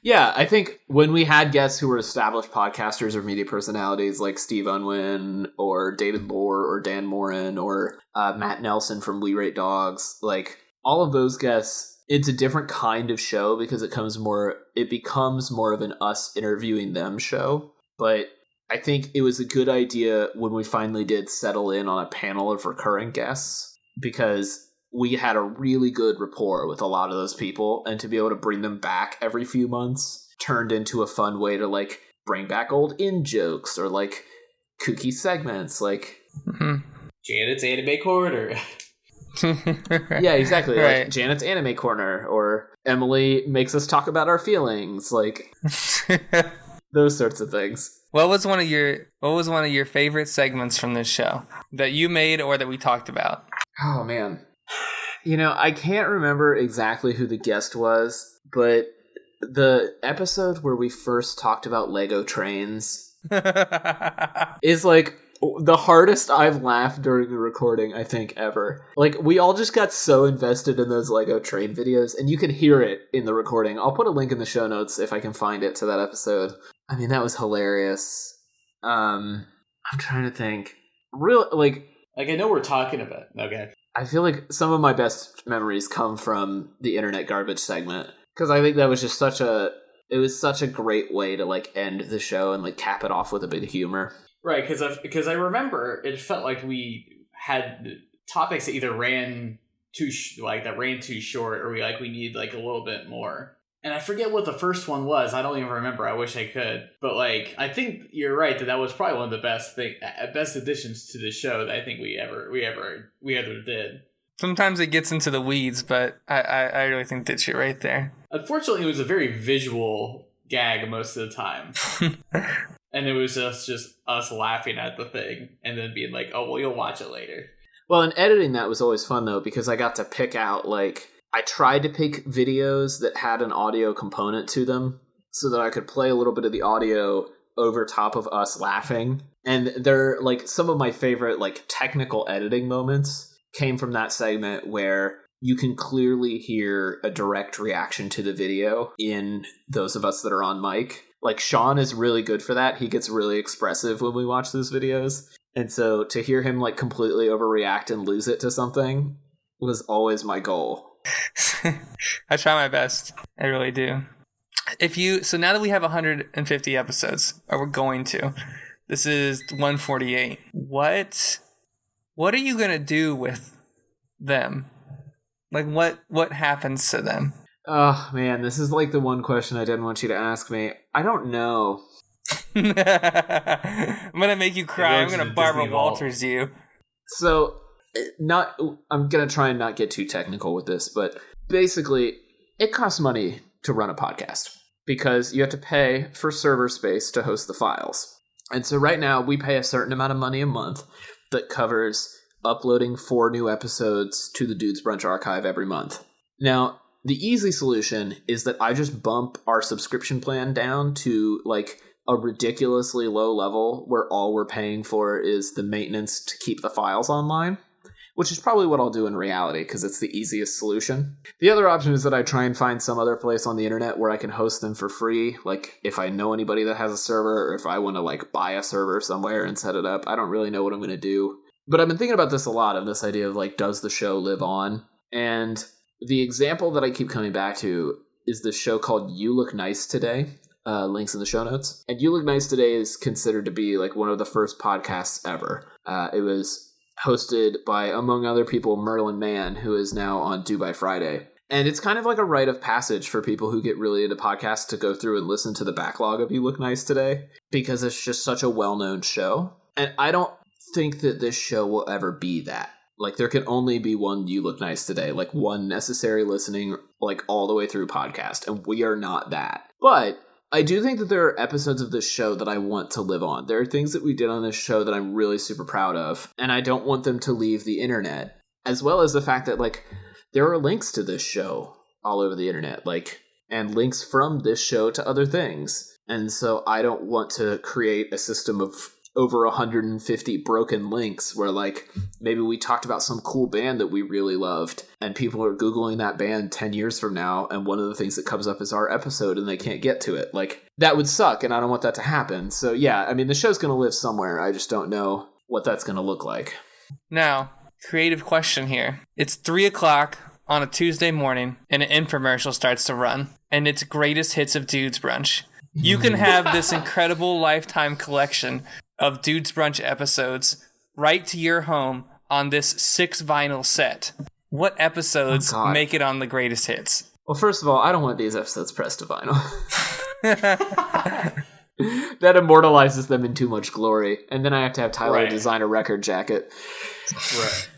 Yeah, I think when we had guests who were established podcasters or media personalities like Steve Unwin or David Lohr or Dan Morin or Matt Nelson from We Rate Dogs, like all of those guests, it's a different kind of show because it becomes more of an us interviewing them show. But I think it was a good idea when we finally did settle in on a panel of recurring guests, because we had a really good rapport with a lot of those people, and to be able to bring them back every few months turned into a fun way to like bring back old in-jokes or like kooky segments like Janet's Anime Corner. Yeah, exactly. Right. Like Janet's Anime Corner, or Emily makes us talk about our feelings, like those sorts of things. What was one of your favorite segments from this show that you made or that we talked about? Oh man. I can't remember exactly who the guest was, but the episode where we first talked about Lego trains is like the hardest I've laughed during the recording, I think, ever. Like, we all just got so invested in those Lego train videos, and you can hear it in the recording. I'll put a link in the show notes if I can find it to that episode. I mean, that was hilarious. I'm trying to think. I know we're talking about. Okay. I feel like some of my best memories come from the internet garbage segment, because I think that was just such a great way to like end the show and like cap it off with a bit of humor. Right, because I remember it felt like we had topics that either ran too short, or we need like a little bit more. And I forget what the first one was. I don't even remember. I wish I could. But like, I think you're right that was probably one of the best additions to the show that I think we ever did. Sometimes it gets into the weeds, but I really think that you're right there. Unfortunately, it was a very visual gag most of the time. And it was just us laughing at the thing and then being like, oh, well, you'll watch it later. Well, and editing that was always fun, though, because I got to pick out, like, I tried to pick videos that had an audio component to them so that I could play a little bit of the audio over top of us laughing. And they're, like, some of my favorite, like, technical editing moments came from that segment where you can clearly hear a direct reaction to the video in those of us that are on mic. Like, Sean is really good for that. He gets really expressive when we watch those videos. And so to hear him, like, completely overreact and lose it to something was always my goal. I try my best. I really do. So now that we have 150 episodes, or we're going to, this is 148. What are you going to do with them? Like, what happens to them? Oh, man, this is like the one question I didn't want you to ask me. I don't know. I'm going to make you cry. I'm going to Barbara Walters you. So, I'm going to try and not get too technical with this, but basically, it costs money to run a podcast because you have to pay for server space to host the files. And so right now, we pay a certain amount of money a month that covers uploading 4 new episodes to the Dudes Brunch archive every month. Now, the easy solution is that I just bump our subscription plan down to like a ridiculously low level where all we're paying for is the maintenance to keep the files online, which is probably what I'll do in reality because it's the easiest solution. The other option is that I try and find some other place on the internet where I can host them for free. Like if I know anybody that has a server, or if I want to like buy a server somewhere and set it up. I don't really know what I'm going to do. But I've been thinking about this a lot, of this idea of like, does the show live on? And the example that I keep coming back to is this show called You Look Nice Today. Links in the show notes. And You Look Nice Today is considered to be like one of the first podcasts ever. It was hosted by, among other people, Merlin Mann, who is now on Do By Friday. And it's kind of like a rite of passage for people who get really into podcasts to go through and listen to the backlog of You Look Nice Today, because it's just such a well-known show. And I don't think that this show will ever be that. Like, there can only be one You Look Nice Today, like one necessary listening, like all the way through podcast, and we are not that. But I do think that there are episodes of this show that I want to live on. There are things that we did on this show that I'm really super proud of, and I don't want them to leave the internet. As well as the fact that, like, there are links to this show all over the internet, like, and links from this show to other things. And so I don't want to create a system of over 150 broken links where like maybe we talked about some cool band that we really loved and people are Googling that band 10 years from now and one of the things that comes up is our episode and they can't get to it. Like that would suck and I don't want that to happen. So yeah, I mean the show's going to live somewhere. I just don't know what that's going to look like. Now, creative question here. It's 3:00 on a Tuesday morning and an infomercial starts to run and it's greatest hits of Dude's Brunch. You can have this incredible lifetime collection of Dude's Brunch episodes right to your home on this 6 vinyl set. What episodes make it on the greatest hits? Well, first of all, I don't want these episodes pressed to vinyl. That immortalizes them in too much glory. And then I have to have Tyler design a record jacket. Right.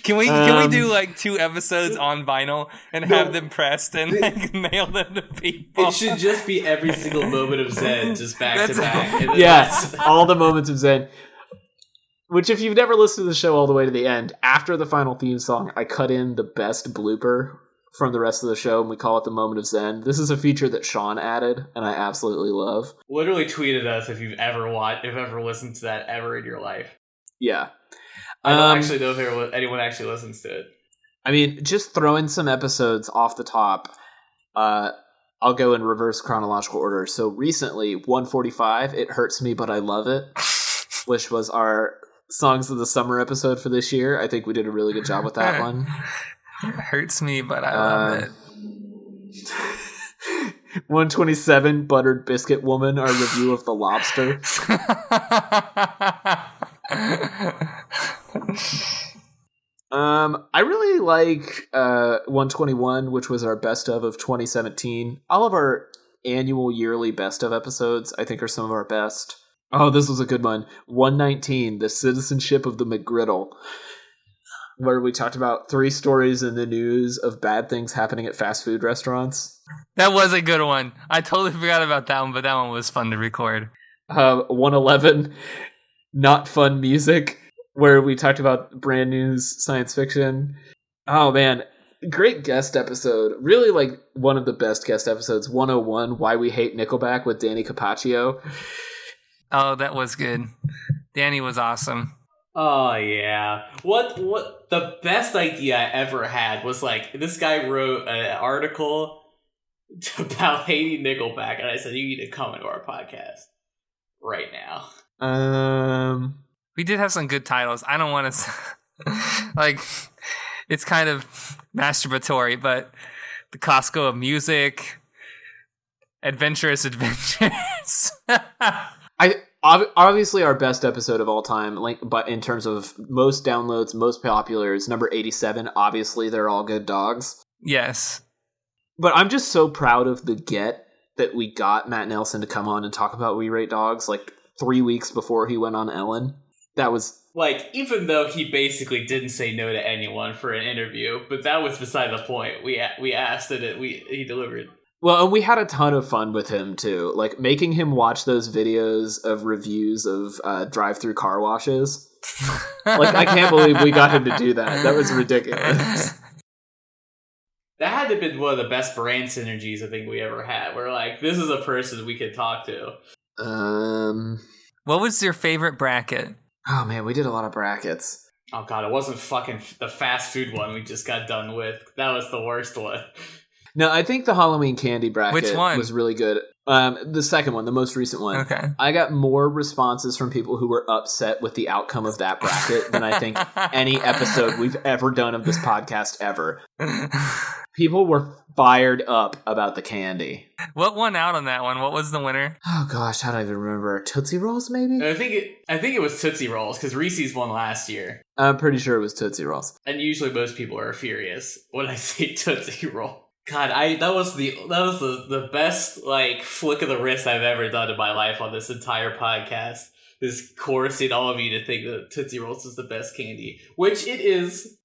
Can we do like 2 episodes on vinyl and have them pressed and like mail them to people? It should just be every single moment of Zen, just back to back. Yes, all the moments of Zen. Which, if you've never listened to the show all the way to the end, after the final theme song, I cut in the best blooper from the rest of the show, and we call it the Moment of Zen. This is a feature that Sean added, and I absolutely love. Literally tweeted us if you've ever listened to that ever in your life. Yeah. I don't actually know if anyone actually listens to it. I mean, just throwing some episodes off the top, I'll go in reverse chronological order. So recently, 145, It Hurts Me But I Love It, which was our Songs of the Summer episode for this year. I think we did a really good job with that one. It hurts me, but I love it. 127, Buttered Biscuit Woman, our review of The Lobster. I really like 121, which was our best of 2017. All of our annual yearly best of episodes, I think, are some of our best. Oh, this was a good one. 119, The Citizenship of the McGriddle, where we talked about 3 stories in the news of bad things happening at fast food restaurants. That was a good one. I totally forgot about that one, but that one was fun to record. 111, Not Fun Music, where we talked about brand new science fiction. Oh, man. Great guest episode. Really, like, one of the best guest episodes. 101, Why We Hate Nickelback with Danny Capaccio. Oh, that was good. Danny was awesome. Oh, yeah. What the best idea I ever had was, like, this guy wrote an article about hating Nickelback, and I said, you need to come into our podcast right now. We did have some good titles. I don't want to... like, it's kind of masturbatory, but The Costco of Music, Adventurous Adventures. Obviously our best episode of all time, like, but in terms of most downloads, most popular, is number 87. Obviously, They're All Good Dogs. Yes. But I'm just so proud of the get that we got Matt Nelson to come on and talk about We Rate Dogs, like, 3 weeks before he went on Ellen. That was... Like, even though he basically didn't say no to anyone for an interview, but that was beside the point. We asked and he delivered. Well, and we had a ton of fun with him, too. Like, making him watch those videos of reviews of drive-through car washes. Like, I can't believe we got him to do that. That was ridiculous. That had to have been one of the best brain synergies I think we ever had. We're like, this is a person we could talk to. What was your favorite bracket? Oh, man, we did a lot of brackets. Oh, God, it wasn't fucking the fast food one we just got done with. That was the worst one. No, I think the Halloween candy bracket Which one? was really good. The second one, the most recent one. Okay. I got more responses from people who were upset with the outcome of that bracket than I think any episode we've ever done of this podcast ever. People were fired up about the candy. What won out on that one? What was the winner? Oh gosh, I don't even remember. Tootsie Rolls, maybe? I think it was Tootsie Rolls, because Reese's won last year. I'm pretty sure it was Tootsie Rolls. And usually most people are furious when I say Tootsie Roll. God, that was the best, like, flick of the wrist I've ever done in my life on this entire podcast. Is coercing all of you to think that Tootsie Rolls is the best candy, which it is.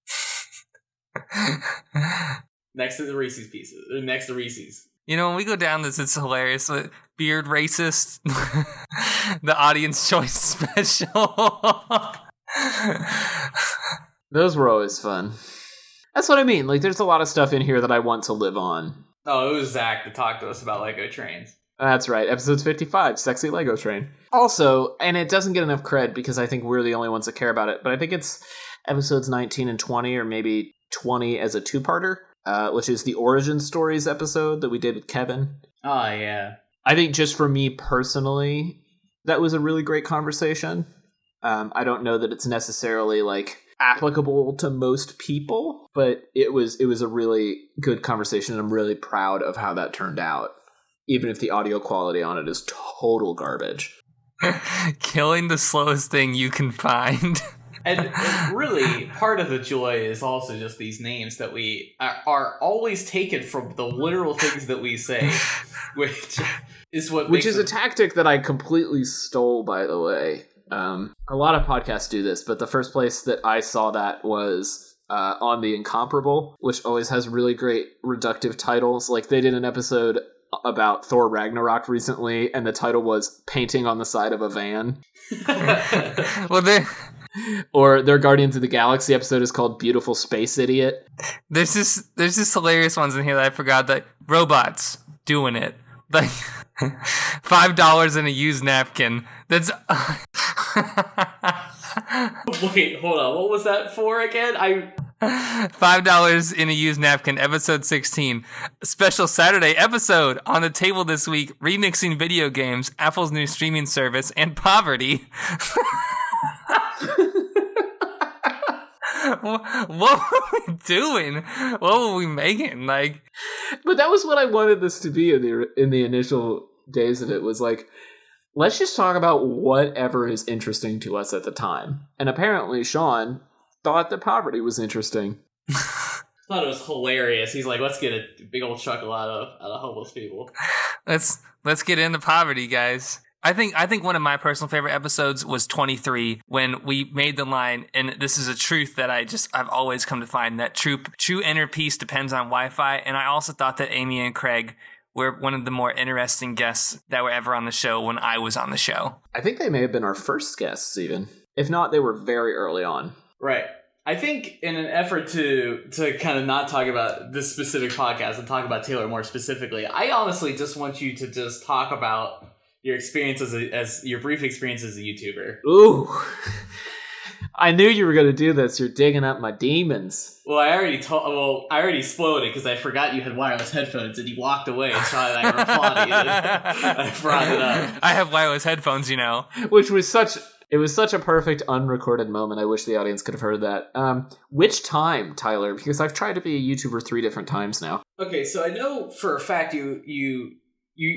Next to the Reese's Pieces, or next to Reese's. You know, when we go down this, it's hilarious. Beard racist, the audience choice special. Those were always fun. That's what I mean. Like, there's a lot of stuff in here that I want to live on. Oh, it was Zach that talked to us about Lego trains. That's right. Episodes 55, Sexy Lego Train. Also, and it doesn't get enough cred because I think we're the only ones that care about it, but I think it's episodes 19 and 20, or maybe 20 as a two-parter, which is the Origin Stories episode that we did with Kevin. Oh, yeah. I think just for me personally, that was a really great conversation. I don't know that it's necessarily like applicable to most people, but it was a really good conversation, and I'm really proud of how that turned out, even if the audio quality on it is total garbage. Killing the slowest thing you can find. And really, part of the joy is also just these names that we are always taken from the literal things that we say, which is what Which is a tactic that I completely stole, by the way. A lot of podcasts do this, but the first place that I saw that was on the Incomparable, which always has really great reductive titles. Like, they did an episode about Thor Ragnarok recently, and the title was Painting on the Side of a Van. Well, or their Guardians of the Galaxy episode is called Beautiful Space Idiot. there's this hilarious ones in here that I forgot, that robots doing it. Like $5 in a used napkin. That's Wait, hold on. What was that for again? $5 in a used napkin, episode 16. Special Saturday episode on the table this week, remixing video games, Apple's new streaming service, and poverty. What were we doing? What were we making? Like, but that was what I wanted this to be in the initial days of it, was like, let's just talk about whatever is interesting to us at the time. And apparently Sean thought that poverty was interesting. Thought it was hilarious. He's like, let's get a big old chuckle out of homeless people. let's get into poverty, guys. I think one of my personal favorite episodes was 23, when we made the line, and this is a truth that I've always come to find, that true inner peace depends on Wi-Fi. And I also thought that Amy and Craig were one of the more interesting guests that were ever on the show when I was on the show. I think they may have been our first guests, even. If not, they were very early on. Right. I think in an effort to kind of not talk about this specific podcast and talk about Taylor more specifically, I honestly just want you to just talk about your experience as your brief experience as a YouTuber. Ooh. I knew you were going to do this. You're digging up my demons. Well, I already spoiled it because I forgot you had wireless headphones and you walked away and saw that I replied and I brought it up. I have wireless headphones, you know. Which was such a perfect unrecorded moment. I wish the audience could have heard that. Which time, Tyler? Because I've tried to be a YouTuber 3 different times now. Okay, so I know for a fact you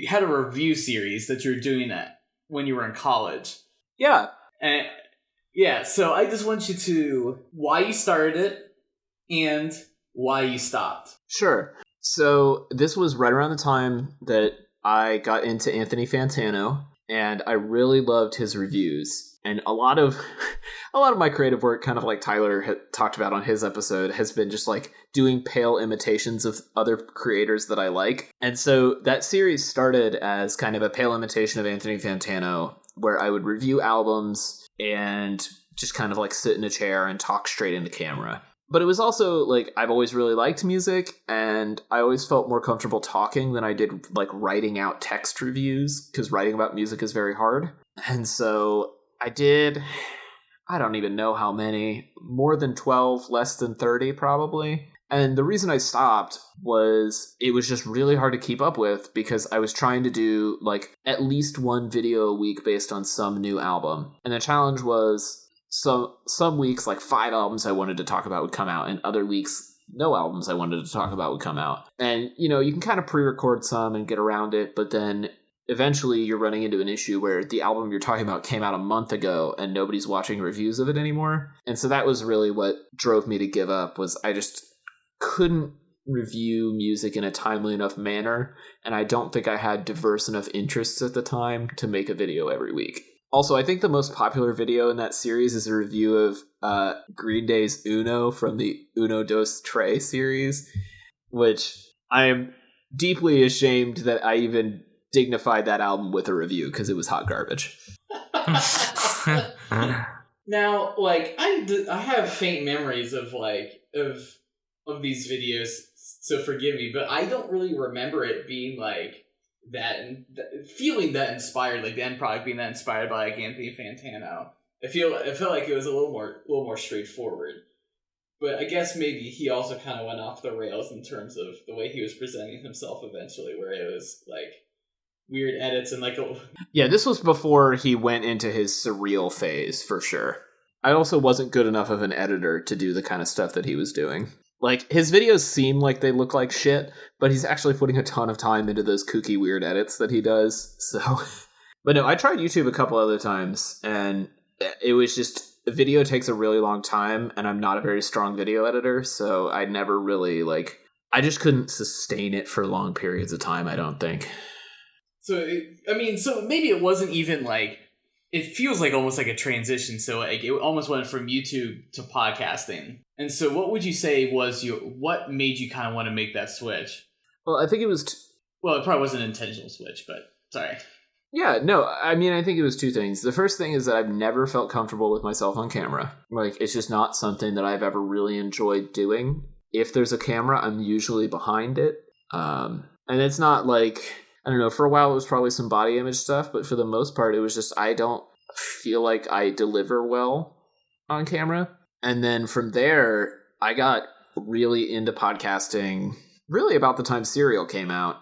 had a review series that you were doing that when you were in college. Yeah. And yeah, so I just want you to why you started it and why you stopped. Sure. So this was right around the time that I got into Anthony Fantano, and I really loved his reviews. And a lot of my creative work, kind of like Tyler had talked about on his episode, has been just like doing pale imitations of other creators that I like. And so that series started as kind of a pale imitation of Anthony Fantano, where I would review albums and just kind of like sit in a chair and talk straight into camera. But it was also like, I've always really liked music, and I always felt more comfortable talking than I did like writing out text reviews, because writing about music is very hard. And so I did, I don't even know how many, more than 12, less than 30 probably. And the reason I stopped was it was just really hard to keep up with, because I was trying to do like at least one video a week based on some new album. And the challenge was some weeks like 5 albums I wanted to talk about would come out, and other weeks no albums I wanted to talk about would come out. And, you know, you can kind of pre-record some and get around it, but then eventually you're running into an issue where the album you're talking about came out a month ago and nobody's watching reviews of it anymore. And so that was really what drove me to give up, was I just couldn't review music in a timely enough manner, and I don't think I had diverse enough interests at the time to make a video every week. Also, I think the most popular video in that series is a review of Green Day's Uno from the Uno Dos Tres series, which I am deeply ashamed that I even dignified that album with a review, because it was hot garbage. Now, like, I have faint memories of these videos, so forgive me, but I don't really remember it being like feeling that inspired, like the end product being that inspired by like Anthony Fantano. I felt like it was a little more straightforward. But I guess maybe he also kind of went off the rails in terms of the way he was presenting himself eventually, where it was like weird edits and like Yeah, this was before he went into his surreal phase, for sure. I also wasn't good enough of an editor to do the kind of stuff that he was doing. Like, his videos seem like they look like shit, but he's actually putting a ton of time into those kooky, weird edits that he does, so... But no, I tried YouTube a couple other times, and it was just... Video takes a really long time, and I'm not a very strong video editor, so I never really, like... I just couldn't sustain it for long periods of time, I don't think. So maybe it wasn't even, like... It feels like almost like a transition, so like it almost went from YouTube to podcasting. And so what would you say was what made you kind of want to make that switch? Well, I think it was... Well, it probably wasn't an intentional switch, but sorry. Yeah, no, I mean, I think it was two things. The first thing is that I've never felt comfortable with myself on camera. Like, it's just not something that I've ever really enjoyed doing. If there's a camera, I'm usually behind it. And it's not like... I don't know, for a while it was probably some body image stuff, but for the most part it was just I don't feel like I deliver well on camera. And then from there, I got really into podcasting really about the time Serial came out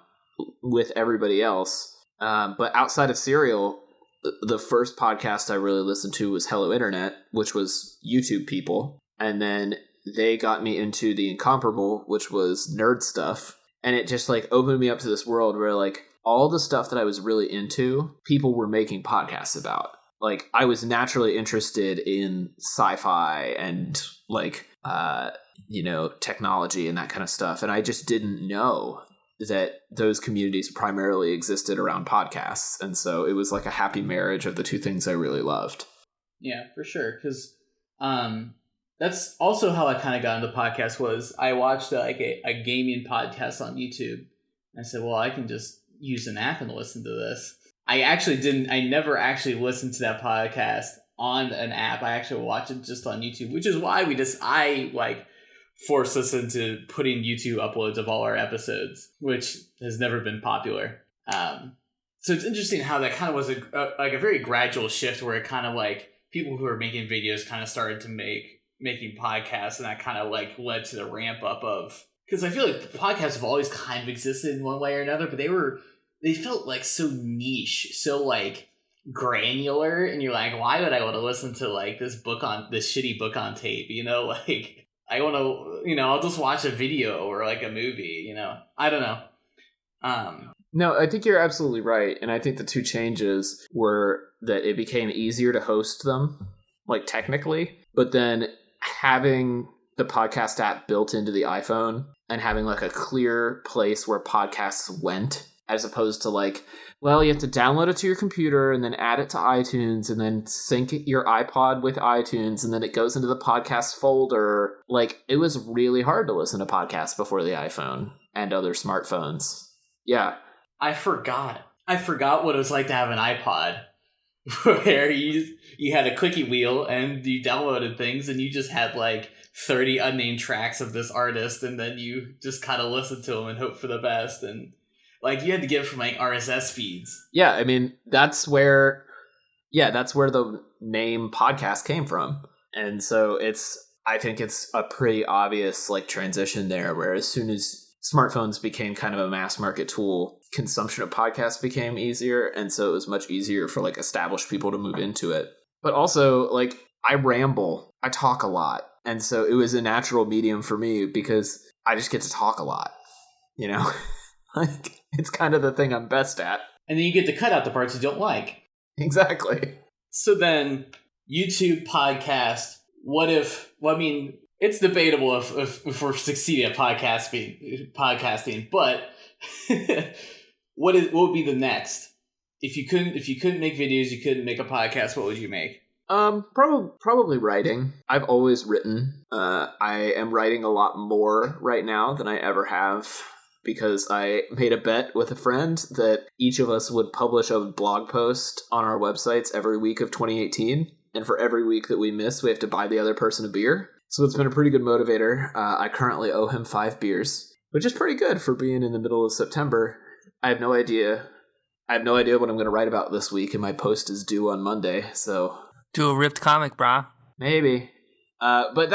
with everybody else. But outside of Serial, the first podcast I really listened to was Hello Internet, which was YouTube people. And then they got me into the Incomparable, which was nerd stuff. And it just like opened me up to this world where like all the stuff that I was really into, people were making podcasts about. Like, I was naturally interested in sci-fi and, like, technology and that kind of stuff. And I just didn't know that those communities primarily existed around podcasts. And so it was like a happy marriage of the two things I really loved. Yeah, for sure. Because that's also how I kind of got into podcasts was I watched a gaming podcast on YouTube. And I said, well, I can just use an app and listen to this. I never actually listened to that podcast on an app. I actually watched it just on YouTube, which is why I forced us into putting YouTube uploads of all our episodes, which has never been popular. So it's interesting how that kind of was a very gradual shift where it kind of like people who are making videos kind of started to making podcasts, and that kind of like led to the ramp up of, because I feel like podcasts have always kind of existed in one way or another, but they felt like so niche, so like granular, and you're like, why would I want to listen to like this shitty book on tape? Like I want to, I'll just watch a video or like a movie. I don't know. No, I think you're absolutely right, and I think the two changes were that it became easier to host them, like technically, but then having the podcast app built into the iPhone and having like a clear place where podcasts went. As opposed to like, well, you have to download it to your computer and then add it to iTunes and then sync your iPod with iTunes and then it goes into the podcast folder. Like, it was really hard to listen to podcasts before the iPhone and other smartphones. Yeah. I forgot what it was like to have an iPod where you had a clicky wheel and you downloaded things and you just had like 30 unnamed tracks of this artist and then you just kind of listened to them and hope for the best. And like, you had to get it from like RSS feeds. Yeah, I mean, that's where the name podcast came from. And so I think it's a pretty obvious like transition there, where as soon as smartphones became kind of a mass market tool, consumption of podcasts became easier. And so it was much easier for like established people to move into it. But also, like, I ramble, I talk a lot. And so it was a natural medium for me because I just get to talk a lot, Like, it's kind of the thing I'm best at. And then you get to cut out the parts you don't like. Exactly. So then, YouTube podcast, it's debatable if we're succeeding at podcasting, but what would be the next? If you couldn't make videos, you couldn't make a podcast, what would you make? Probably writing. I've always written. I am writing a lot more right now than I ever have, because I made a bet with a friend that each of us would publish a blog post on our websites every week of 2018. And for every week that we miss, we have to buy the other person a beer. So it's been a pretty good motivator. I currently owe him 5 beers, which is pretty good for being in the middle of September. I have no idea I have no idea what I'm going to write about this week, and my post is due on Monday, so... Do a ripped comic, brah. Maybe. But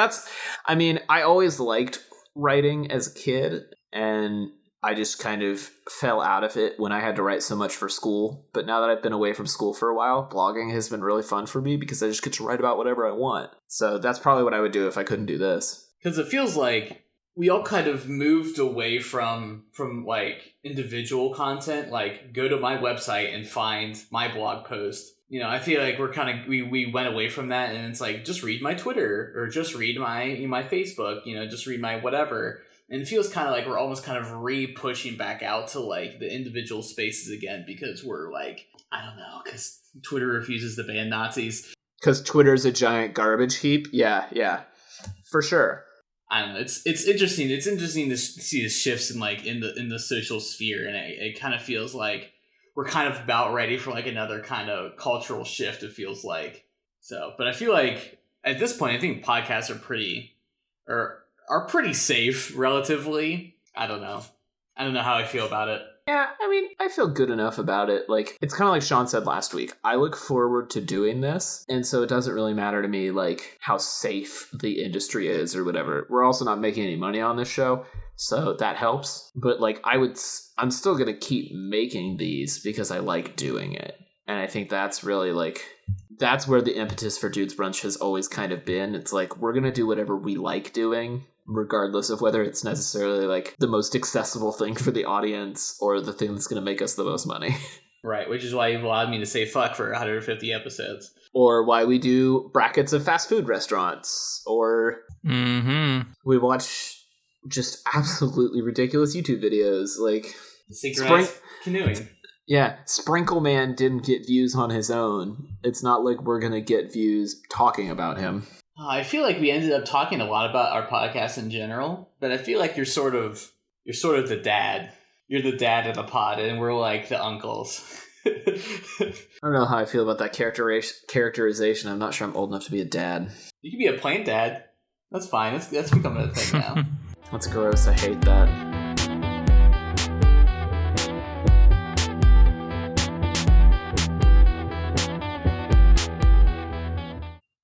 I always liked writing as a kid, and I just kind of fell out of it when I had to write so much for school. But now that I've been away from school for a while, blogging has been really fun for me because I just get to write about whatever I want. So that's probably what I would do if I couldn't do this. Because it feels like we all kind of moved away from like individual content, like go to my website and find my blog post. You know, I feel like we went away from that, and it's like, just read my Twitter or just read my Facebook, you know, just read my whatever. And it feels kind of like we're almost kind of re-pushing back out to like the individual spaces again, because we're like, I don't know, because Twitter refuses to ban Nazis. Because Twitter's a giant garbage heap? Yeah, for sure. I don't know. It's interesting. It's interesting to see the shifts in like in the social sphere, and it kind of feels like we're kind of about ready for like another kind of cultural shift. It feels like so, but I feel like at this point, I think podcasts are pretty safe relatively. I don't know how I feel about it. Yeah, I mean, I feel good enough about it. Like, it's kind of like Sean said last week. I look forward to doing this, and so it doesn't really matter to me, like, how safe the industry is or whatever. We're also not making any money on this show, so that helps. But, like, I'm still going to keep making these because I like doing it. And I think that's really, like, that's where the impetus for Dudes Brunch has always kind of been. It's like, we're going to do whatever we like doing, regardless of whether it's necessarily like the most accessible thing for the audience or the thing that's going to make us the most money. Right, which is why you've allowed me to say fuck for 150 episodes. Or why we do brackets of fast food restaurants. Or we watch just absolutely ridiculous YouTube videos. Like synchronized canoeing. Yeah, Sprinkle Man didn't get views on his own. It's not like we're going to get views talking about him. I feel like we ended up talking a lot about our podcast in general, but I feel like you're sort of the dad. You're the dad of the pod, and we're like the uncles. I don't know how I feel about that characterization. I'm not sure I'm old enough to be a dad. You can be a plain dad. That's fine. That's becoming a thing now. That's gross. I hate that.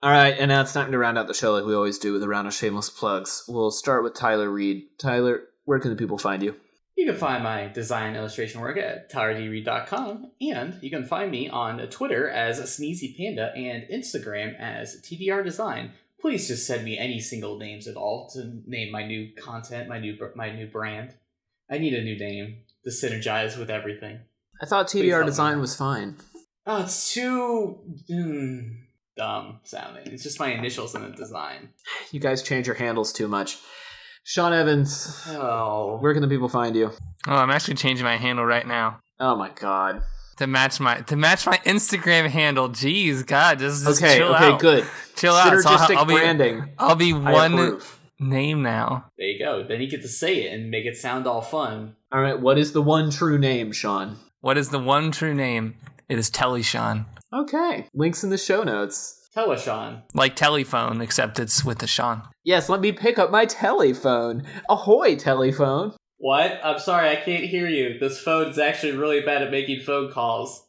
All right, and now it's time to round out the show like we always do with a round of shameless plugs. We'll start with Tyler Reed. Tyler, where can the people find you? You can find my design illustration work at tylerdreed.com, and you can find me on Twitter as Sneezy Panda and Instagram as TDR Design. Please just send me any single names at all to name my new content, my new brand. I need a new name to synergize with everything. I thought TDR Design was fine. Oh, it's too dumb sounding. It's just my initials in the design. You guys change your handles too much. Sean Evans, where can the people find you? Oh, I'm actually changing my handle right now. Oh my god. To match my Instagram handle. Jeez, God, just chill out. Okay, good. Chill out. Synergistic branding. I'll be one name now. There you go. Then you get to say it and make it sound all fun. All right, what is the one true name, Sean? What is the one true name? It is Telly-Sean. Okay, links in the show notes. Telly-Sean. Like telephone, except it's with the Sean. Yes, let me pick up my telephone. Ahoy, telephone. What? I'm sorry, I can't hear you. This phone is actually really bad at making phone calls.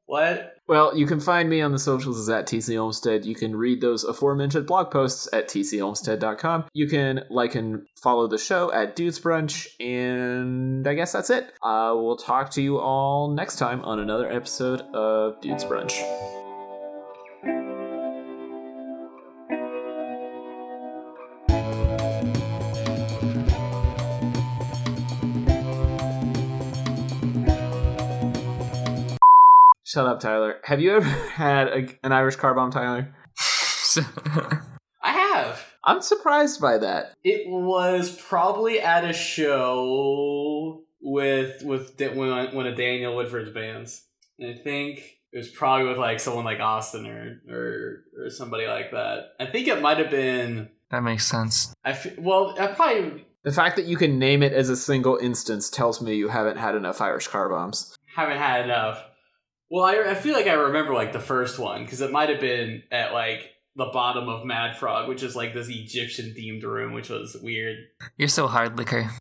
What? Well, you can find me on the socials as at TC Olmstead. You can read those aforementioned blog posts at tcolmstead.com. You can like and follow the show at Dudes Brunch, and I guess that's it. We'll talk to you all next time on another episode of Dudes Brunch. Shut up, Tyler. Have you ever had an Irish car bomb, Tyler? I have. I'm surprised by that. It was probably at a show with one of Daniel Woodford's bands. And I think it was probably with like someone like Austin or somebody like that. I think it might have been. That makes sense. I probably. The fact that you can name it as a single instance tells me you haven't had enough Irish car bombs. Haven't had enough. Well, I feel like I remember like the first one because it might have been at like the bottom of Mad Frog, which is like this Egyptian themed room, which was weird. You're so hard liquor.